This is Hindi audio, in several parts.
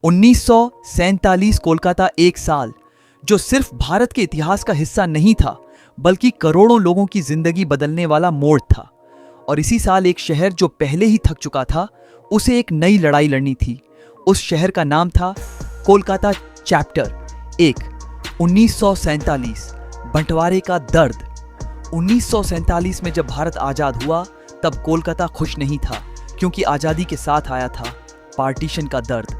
1947 कोलकाता एक साल जो सिर्फ भारत के इतिहास का हिस्सा नहीं था बल्कि करोड़ों लोगों की जिंदगी बदलने वाला मोड़ था। और इसी साल एक शहर जो पहले ही थक चुका था उसे एक नई लड़ाई लड़नी थी। उस शहर का नाम था कोलकाता चैप्टर 1। 1947 बंटवारे का दर्द। 1947 में जब भारत आजाद हुआ तब कोलकाता खुश नहीं था क्योंकि आजादी के साथ आया था पार्टीशन का दर्द।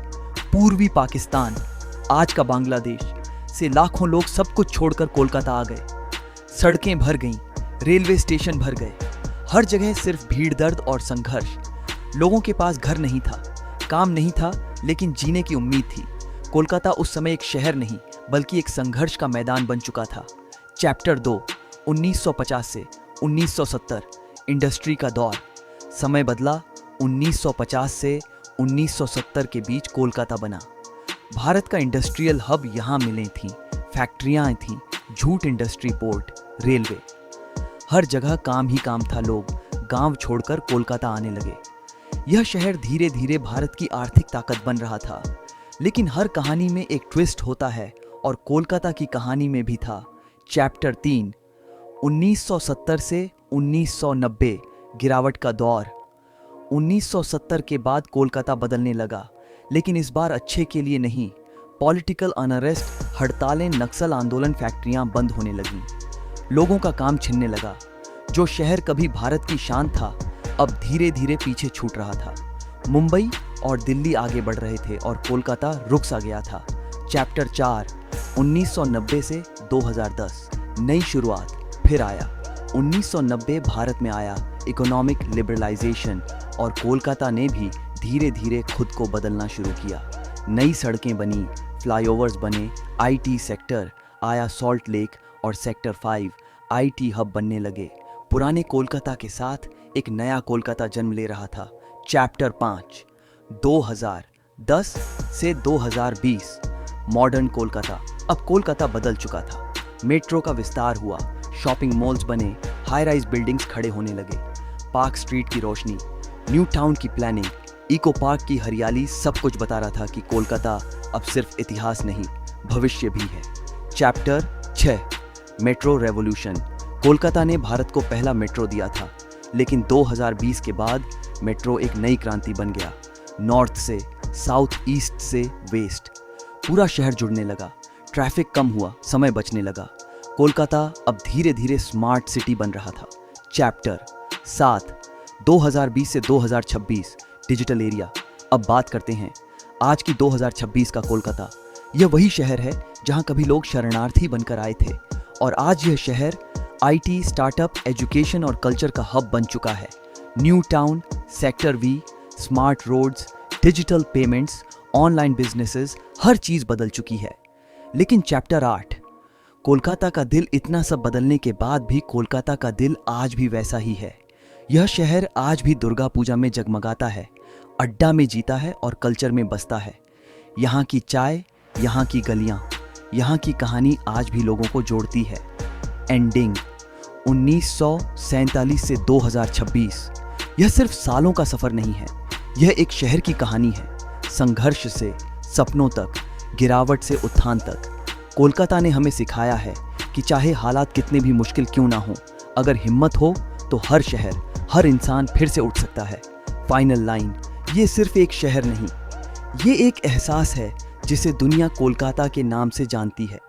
पूर्वी पाकिस्तान, आज का बांग्लादेश से लाखों लोग सब कुछ छोड़कर कोलकाता आ गए। सड़कें भर गईं, रेलवे स्टेशन भर गए, हर जगह सिर्फ भीड़, दर्द और संघर्ष। लोगों के पास घर नहीं था, काम नहीं था, लेकिन जीने की उम्मीद थी। कोलकाता उस समय एक शहर नहीं बल्कि एक संघर्ष का मैदान बन चुका था। चैप्टर 2 1950 से 1970 इंडस्ट्री का दौर। समय बदला। 1950 से 1970 के बीच कोलकाता बना। भारत का इंडस्ट्रियल हब यहाँ मिले थी, फैक्ट्रियां थीं, झूठ इंडस्ट्री, पोर्ट, रेलवे, हर जगह काम ही काम था। लोग गांव छोड़कर कोलकाता आने लगे। यह शहर धीरे धीरे भारत की आर्थिक ताकत बन रहा था। लेकिन हर कहानी में एक ट्विस्ट होता है और कोलकाता की कहानी में भी था। चैप्टर 3 1970 से 1990 गिरावट का दौर। 1970 के बाद कोलकाता बदलने लगा, लेकिन इस बार अच्छे के लिए नहीं। पॉलिटिकल अनरेस्ट, हड़तालें, नक्सल आंदोलन, फैक्ट्रियां बंद होने लगीं, लोगों का काम छिनने लगा। जो शहर कभी भारत की शान था अब धीरे धीरे पीछे छूट रहा था। मुंबई और दिल्ली आगे बढ़ रहे थे और कोलकाता रुक सा गया था। चैप्टर 4 1990 से 2010 नई शुरुआत फिर आया। 1990 भारत में आया इकोनॉमिक लिबरलाइजेशन और कोलकाता ने भी धीरे धीरे खुद को बदलना शुरू किया। नई सड़कें बनी, फ्लाईओवर्स बने, आईटी सेक्टर आया, सॉल्ट लेक और सेक्टर 5 आईटी हब बनने लगे। पुराने कोलकाता के साथ एक नया कोलकाता जन्म ले रहा था। चैप्टर 5 2010 से 2020 मॉडर्न कोलकाता। अब कोलकाता बदल चुका था। मेट्रो का विस्तार हुआ, शॉपिंग मॉल्स बने, हाई राइज बिल्डिंग्स खड़े होने लगे, पार्क स्ट्रीट की रोशनी, न्यू टाउन की प्लानिंग, इको पार्क की हरियाली सब कुछ बता रहा था कि कोलकाता अब सिर्फ इतिहास नहीं, भविष्य भी है। Chapter 6 metro revolution. कोलकाता ने भारत को पहला मेट्रो दिया था, लेकिन 2020 के बाद मेट्रो एक नई क्रांति बन गया। नॉर्थ से साउथ, ईस्ट से वेस्ट, पूरा शहर जुड़ने लगा। ट्रैफिक कम हुआ, समय बचने लगा। कोलकाता अब धीरे धीरे स्मार्ट सिटी बन रहा था। चैप्टर 7 2020 से 2026 डिजिटल एरिया। अब बात करते हैं आज की 2026 का कोलकाता। यह वही शहर है जहां कभी लोग शरणार्थी बनकर आए थे और आज यह शहर आईटी, स्टार्टअप, एजुकेशन और कल्चर का हब बन चुका है। New Town, sector V, smart roads, digital payments, online businesses, हर चीज बदल चुकी है। लेकिन चैप्टर 8 कोलकाता का दिल। इतना सब बदलने के बाद भी कोलकाता का दिल आज भी वैसा ही है। यह शहर आज भी दुर्गा पूजा में जगमगाता है, अड्डा में जीता है और कल्चर में बसता है। यहाँ की चाय, यहाँ की गलियाँ, यहाँ की कहानी आज भी लोगों को जोड़ती है। एंडिंग 1947 से 2026 यह सिर्फ सालों का सफर नहीं है, यह एक शहर की कहानी है। संघर्ष से सपनों तक, गिरावट से उत्थान तक, कोलकाता ने हमें सिखाया है कि चाहे हालात कितने भी मुश्किल क्यों ना हो, अगर हिम्मत हो तो हर शहर, हर इंसान फिर से उठ सकता है। फाइनल लाइन, ये सिर्फ एक शहर नहीं, ये एक एहसास है जिसे दुनिया कोलकाता के नाम से जानती है।